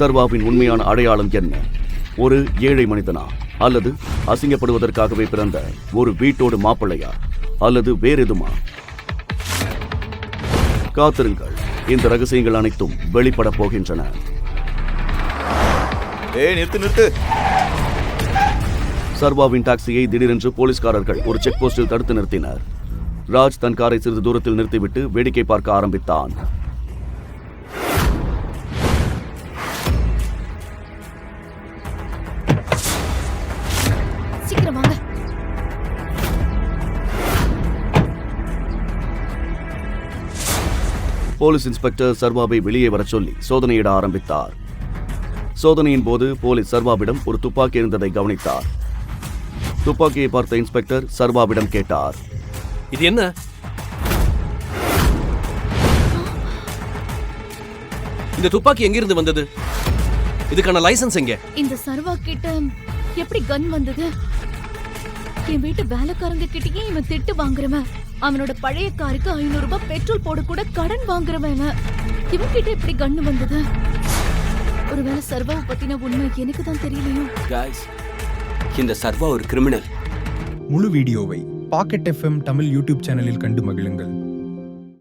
சர்வாவின் உண்மையான அடையாளம் என்ன? ஒரு ஏழை மனிதனா, அல்லது அசிங்கப்படுவதற்காகவே பிறந்த ஒரு வீட்டோடு மாப்பிள்ளையா, அல்லது வேறெதுமா? காத்திருங்கள், இந்த ரகசியங்கள் அனைத்தும் வெளிப்பட போகின்றன. நிறுத்து. சர்வாவின் டாக்ஸியை திடீரென்று போலீஸ்காரர்கள் ஒரு செக் போஸ்டில் தடுத்து நிறுத்தினர். ராஜ் தன் காரை சிறிது தூரத்தில் நிறுத்திவிட்டு வேடிக்கை பார்க்க ஆரம்பித்தான். போலீஸ் இன்ஸ்பெக்டர் சர்வாவை வெளியே வரச் சொல்லி சோதனையிட ஆரம்பித்தார். சோதனையின் போது போலீஸ் சர்வாவிடம் ஒரு துப்பாக்கி இருந்ததை கவனித்தார். துப்பாக்கியை பார்த்த இன்ஸ்பெக்டர் சர்வாவிடம் கேட்டார், இது என்ன? இந்த துப்பாக்கி எங்கிருந்து வந்தது? இதுக்கான லைசன்ஸ் எங்க? இந்த சர்வா கிட்ட எப்படி கன் வந்தது? என் வீட்டு வேலைக்காரங்க கிட்டயே இவன் திட்டு வாங்குறவன். அவனோட பழைய காருக்கு 500 ரூபாய் பெட்ரோல் போட கூட கடன் வாங்குறவன். இவன் கிட்ட எப்படி கன் வந்தது? ஒருவேளை சர்வாவை பத்தின உண்மை எனக்கு தான் தெரியலையோ? गाइस, இந்த சர்வா ஒரு கிரிமினல். முழு வீடியோவை பாக்கெட் FM தமிழ் யூடியூப் சேனலில் கண்டு மகிழுங்கள்.